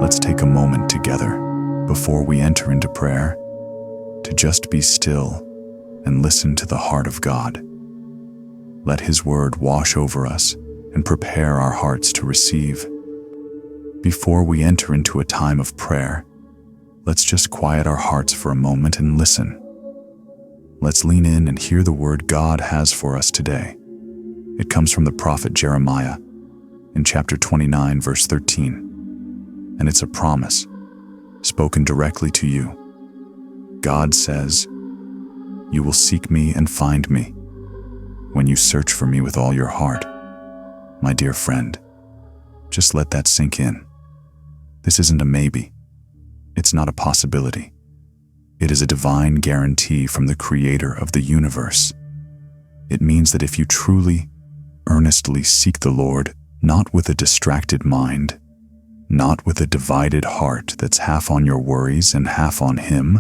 let's take a moment together before we enter into prayer to just be still and listen to the heart of God. Let His word wash over us and prepare our hearts to receive. Before we enter into a time of prayer, let's just quiet our hearts for a moment and listen. Let's lean in and hear the word God has for us today. It comes from the prophet Jeremiah in chapter 29, verse 13. And it's a promise spoken directly to you. God says, "You will seek me and find me when you search for me with all your heart." My dear friend, just let that sink in. This isn't a maybe. It's not a possibility. It is a divine guarantee from the Creator of the universe. It means that if you truly, earnestly seek the Lord, not with a distracted mind, not with a divided heart that's half on your worries and half on Him,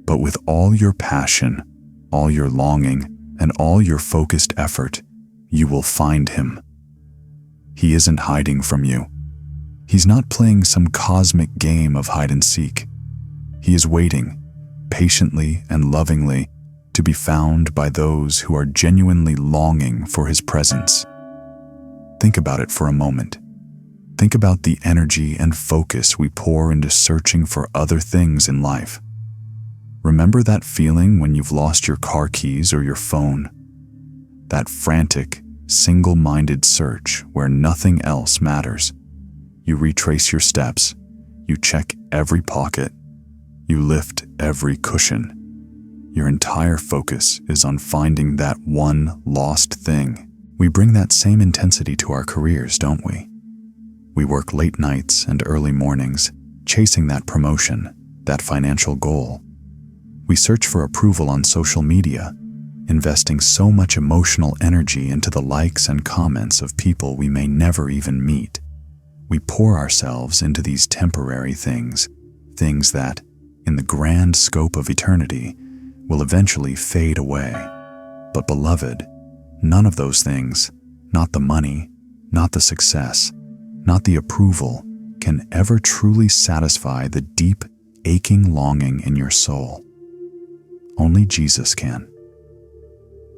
but with all your passion, all your longing, and all your focused effort, you will find Him. He isn't hiding from you. He's not playing some cosmic game of hide and seek. He is waiting, patiently and lovingly, to be found by those who are genuinely longing for His presence. Think about it for a moment. Think about the energy and focus we pour into searching for other things in life. Remember that feeling when you've lost your car keys or your phone? That frantic, single-minded search where nothing else matters. You retrace your steps, you check every pocket, you lift every cushion. Your entire focus is on finding that one lost thing. We bring that same intensity to our careers, don't we? We work late nights and early mornings, chasing that promotion, that financial goal. We search for approval on social media, investing so much emotional energy into the likes and comments of people we may never even meet. We pour ourselves into these temporary things that, in the grand scope of eternity, will eventually fade away. But beloved, none of those things, not the money, not the success, not the approval, can ever truly satisfy the deep, aching longing in your soul. Only Jesus can.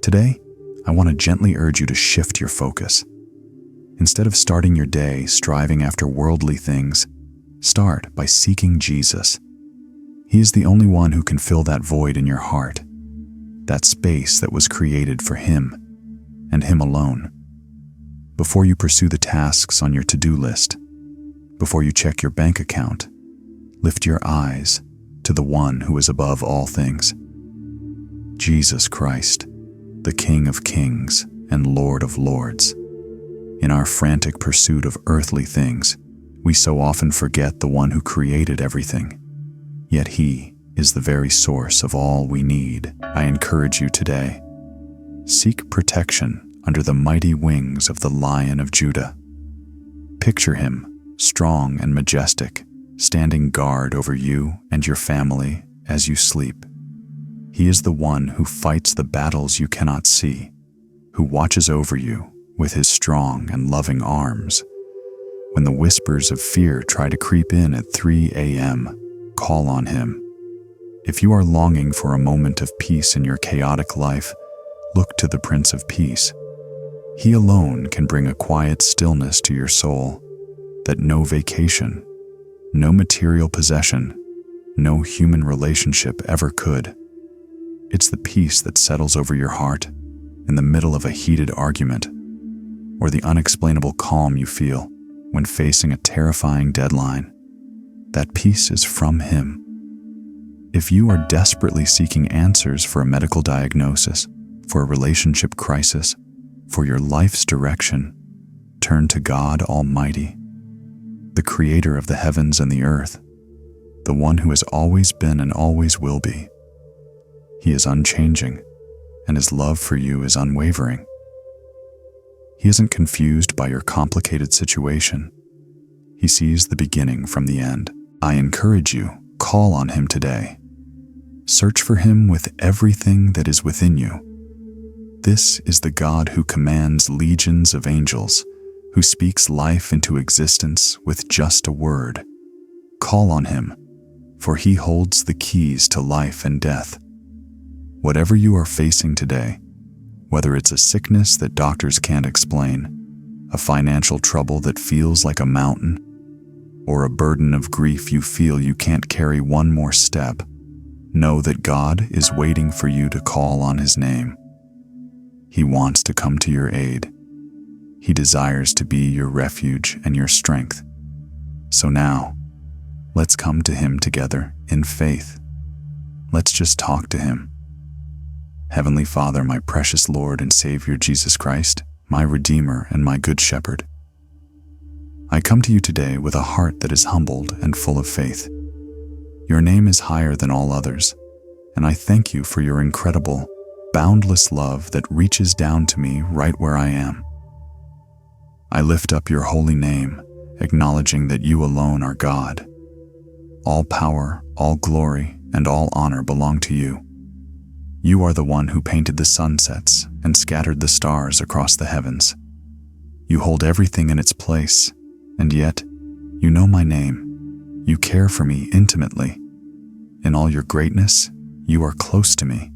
Today, I want to gently urge you to shift your focus. Instead of starting your day striving after worldly things, start by seeking Jesus. He is the only one who can fill that void in your heart, that space that was created for Him and Him alone. Before you pursue the tasks on your to-do list, before you check your bank account, lift your eyes to the one who is above all things. Jesus Christ, the King of Kings and Lord of Lords. In our frantic pursuit of earthly things, we so often forget the one who created everything. Yet He is the very source of all we need. I encourage you today, seek protection under the mighty wings of the Lion of Judah. Picture Him, strong and majestic, standing guard over you and your family as you sleep. He is the one who fights the battles you cannot see, who watches over you with His strong and loving arms. When the whispers of fear try to creep in at 3 a.m., call on Him. If you are longing for a moment of peace in your chaotic life, look to the Prince of Peace. He alone can bring a quiet stillness to your soul that no vacation, no material possession, no human relationship ever could. It's the peace that settles over your heart in the middle of a heated argument, or the unexplainable calm you feel when facing a terrifying deadline. That peace is from Him. If you are desperately seeking answers for a medical diagnosis, for a relationship crisis, for your life's direction, turn to God Almighty, the Creator of the heavens and the earth, the one who has always been and always will be. He is unchanging, and His love for you is unwavering. He isn't confused by your complicated situation. He sees the beginning from the end. I encourage you, call on Him today. Search for Him with everything that is within you. This is the God who commands legions of angels, who speaks life into existence with just a word. call on him, for he holds the keys to life and death. Whatever you are facing today, whether it's a sickness that doctors can't explain, a financial trouble that feels like a mountain, or a burden of grief you feel you can't carry one more step, know that God is waiting for you to call on his name. He wants to come to your aid. He desires to be your refuge and your strength. So now, let's come to him together in faith. Let's just talk to him. Heavenly Father, my precious Lord and Savior Jesus Christ, my Redeemer and my Good Shepherd, I come to you today with a heart that is humbled and full of faith. Your name is higher than all others, and I thank you for your incredible, boundless love that reaches down to me right where I am. I lift up your holy name, acknowledging that you alone are God. All power, all glory, and all honor belong to you. You are the one who painted the sunsets and scattered the stars across the heavens. You hold everything in its place, and yet, you know my name. You care for me intimately. In all your greatness, you are close to me.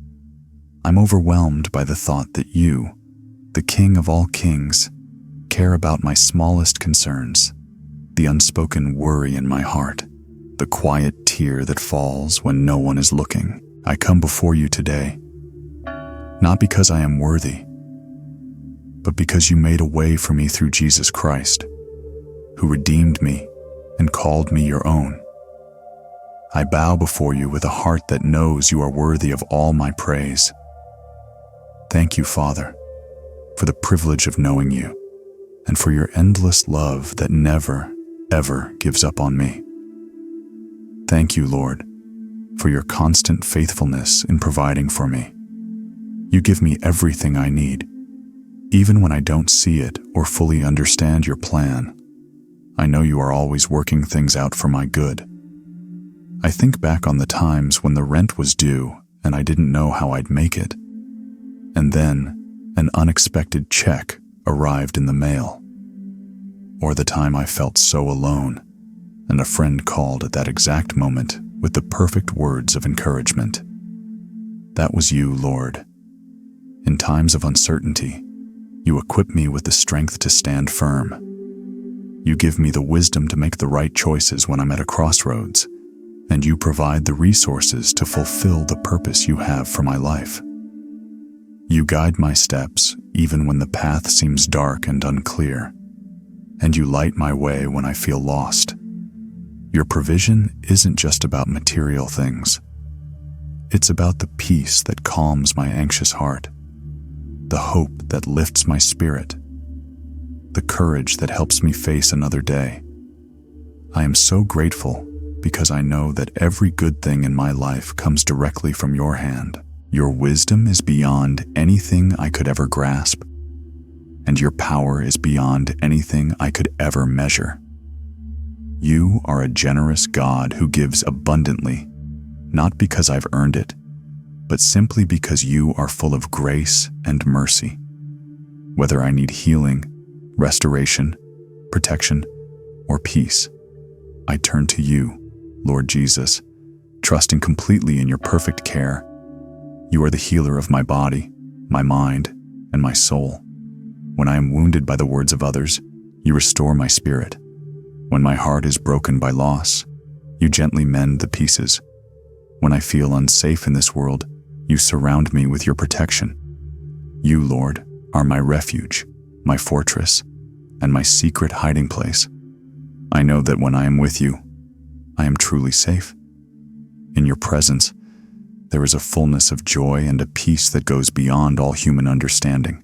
I'm overwhelmed by the thought that you, the King of all kings, care about my smallest concerns, the unspoken worry in my heart, the quiet tear that falls when no one is looking. I come before you today, not because I am worthy, but because you made a way for me through Jesus Christ, who redeemed me and called me your own. I bow before you with a heart that knows you are worthy of all my praise. Thank you, Father, for the privilege of knowing you, and for your endless love that never, ever gives up on me. Thank you, Lord, for your constant faithfulness in providing for me. You give me everything I need, even when I don't see it or fully understand your plan. I know you are always working things out for my good. I think back on the times when the rent was due and I didn't know how I'd make it. And then an unexpected check arrived in the mail. Or the time I felt so alone and a friend called at that exact moment with the perfect words of encouragement. That was you, Lord. In times of uncertainty, you equip me with the strength to stand firm. You give me the wisdom to make the right choices when I'm at a crossroads, and you provide the resources to fulfill the purpose you have for my life. You guide my steps even when the path seems dark and unclear, and you light my way when I feel lost. Your provision isn't just about material things. It's about the peace that calms my anxious heart, the hope that lifts my spirit, the courage that helps me face another day. I am so grateful because I know that every good thing in my life comes directly from your hand. Your wisdom is beyond anything I could ever grasp, and your power is beyond anything I could ever measure. You are a generous God who gives abundantly, not because I've earned it, but simply because you are full of grace and mercy. Whether I need healing, restoration, protection, or peace, I turn to you, Lord Jesus, trusting completely in your perfect care. You are the healer of my body, my mind, and my soul. When I am wounded by the words of others, you restore my spirit. When my heart is broken by loss, you gently mend the pieces. When I feel unsafe in this world, you surround me with your protection. You, Lord, are my refuge, my fortress, and my secret hiding place. I know that when I am with you, I am truly safe. In your presence, there is a fullness of joy and a peace that goes beyond all human understanding.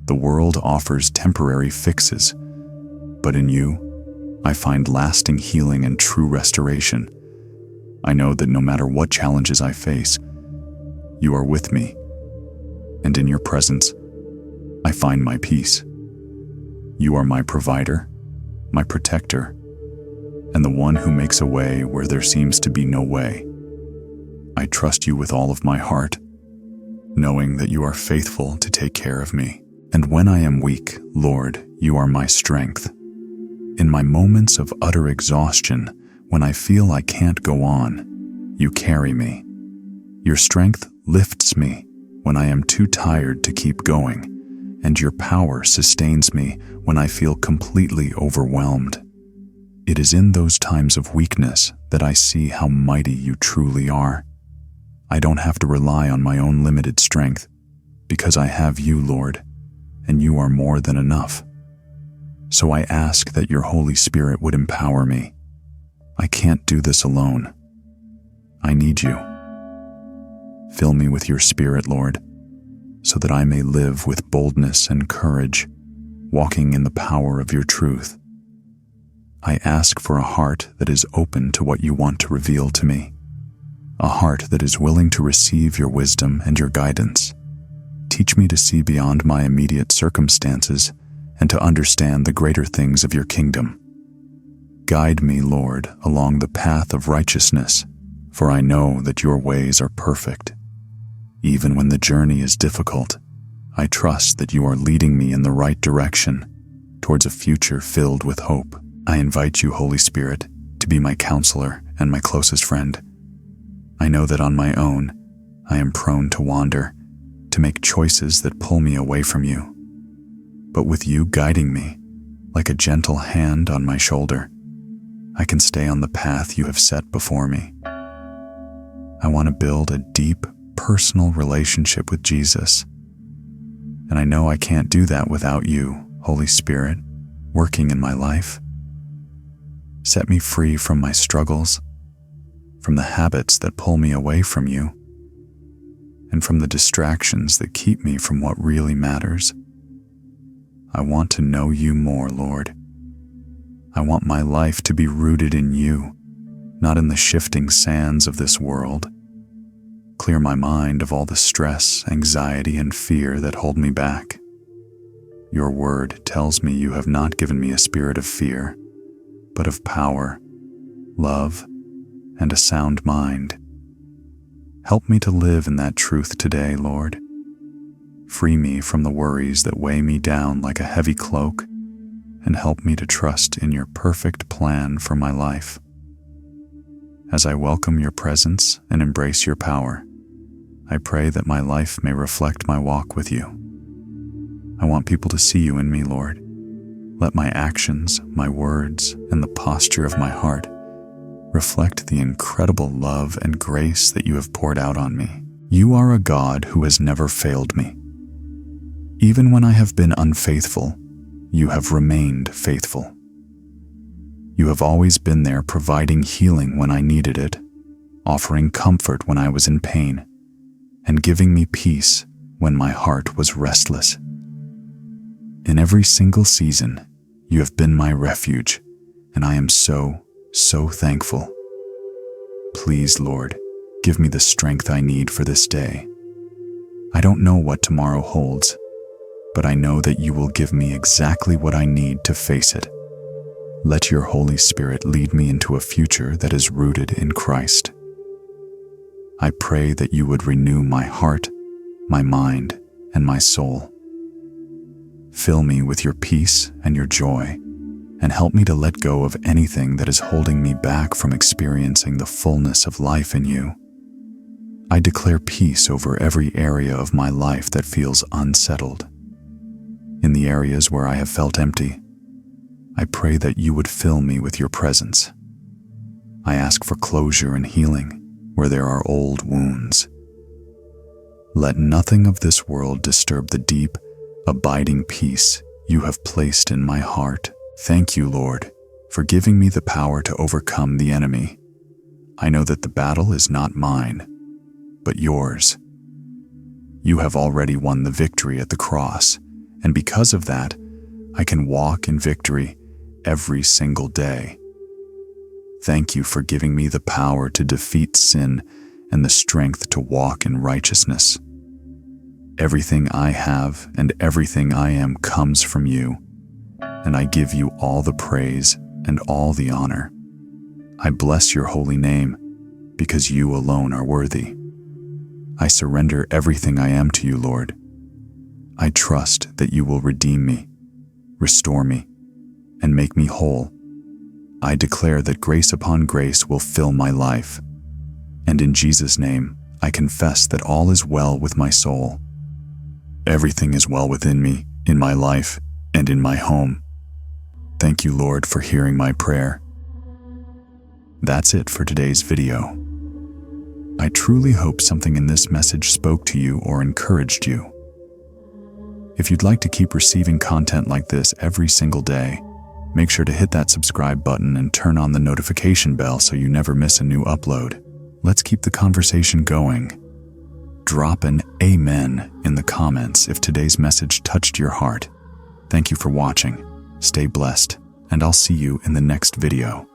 The world offers temporary fixes, but in you, I find lasting healing and true restoration. I know that no matter what challenges I face, you are with me, and in your presence, I find my peace. You are my provider, my protector, and the one who makes a way where there seems to be no way. I trust you with all of my heart, knowing that you are faithful to take care of me. And when I am weak, Lord, you are my strength. In my moments of utter exhaustion, When I feel I can't go on, you carry me. Your strength lifts me when I am too tired to keep going, and your power sustains me when I feel completely overwhelmed. It is in those times of weakness that I see how mighty you truly are. I don't have to rely on my own limited strength, because I have you, Lord, and you are more than enough. So I ask that your Holy Spirit would empower me. I can't do this alone. I need you. Fill me with your Spirit, Lord, so that I may live with boldness and courage, walking in the power of your truth. I ask for a heart that is open to what you want to reveal to me, a heart that is willing to receive your wisdom and your guidance. Teach me to see beyond my immediate circumstances and to understand the greater things of your kingdom. Guide me, Lord, along the path of righteousness, for I know that your ways are perfect. Even when the journey is difficult, I trust that you are leading me in the right direction, towards a future filled with hope. I invite you, Holy Spirit, to be my counselor and my closest friend. I know that on my own, I am prone to wander, to make choices that pull me away from you. But with you guiding me, like a gentle hand on my shoulder, I can stay on the path you have set before me. I want to build a deep, personal relationship with Jesus, and I know I can't do that without you, Holy Spirit, working in my life. Set me free from my struggles, from the habits that pull me away from you, and from the distractions that keep me from what really matters. I want to know you more, Lord. I want my life to be rooted in you, not in the shifting sands of this world. Clear my mind of all the stress, anxiety, and fear that hold me back. Your word tells me you have not given me a spirit of fear, but of power, love, and a sound mind. Help me to live in that truth today, Lord. Free me from the worries that weigh me down like a heavy cloak, and help me to trust in your perfect plan for my life. As I welcome your presence and embrace your power, I pray that my life may reflect my walk with you. I want people to see you in me, Lord. Let my actions, my words, and the posture of my heart reflect the incredible love and grace that you have poured out on me. You are a God who has never failed me. Even when I have been unfaithful, you have remained faithful. You have always been there providing healing when I needed it, offering comfort when I was in pain, and giving me peace when my heart was restless. In every single season, you have been my refuge, and I am so thankful. Please, Lord, give me the strength I need for this day. I don't know what tomorrow holds, but I know that you will give me exactly what I need to face it. Let your Holy Spirit lead me into a future that is rooted in Christ. I pray that you would renew my heart, my mind, and my soul. Fill me with your peace and your joy, and help me to let go of anything that is holding me back from experiencing the fullness of life in you. I declare peace over every area of my life that feels unsettled. In the areas where I have felt empty, I pray that you would fill me with your presence. I ask for closure and healing where there are old wounds. Let nothing of this world disturb the deep, abiding peace you have placed in my heart. Thank you, Lord, for giving me the power to overcome the enemy. I know that the battle is not mine, but yours. You have already won the victory at the cross, and because of that, I can walk in victory every single day. Thank you for giving me the power to defeat sin and the strength to walk in righteousness. Everything I have and everything I am comes from you, and I give you all the praise and all the honor. I bless your holy name because you alone are worthy. I surrender everything I am to you, Lord. I trust that you will redeem me, restore me, and make me whole. I declare that grace upon grace will fill my life. And in Jesus' name, I confess that all is well with my soul. Everything is well within me, in my life, and in my home. Thank you, Lord, for hearing my prayer. That's it for today's video. I truly hope something in this message spoke to you or encouraged you. If you'd like to keep receiving content like this every single day, make sure to hit that subscribe button and turn on the notification bell so you never miss a new upload. Let's keep the conversation going. Drop an amen in the comments if today's message touched your heart. Thank you for watching. Stay blessed, and I'll see you in the next video.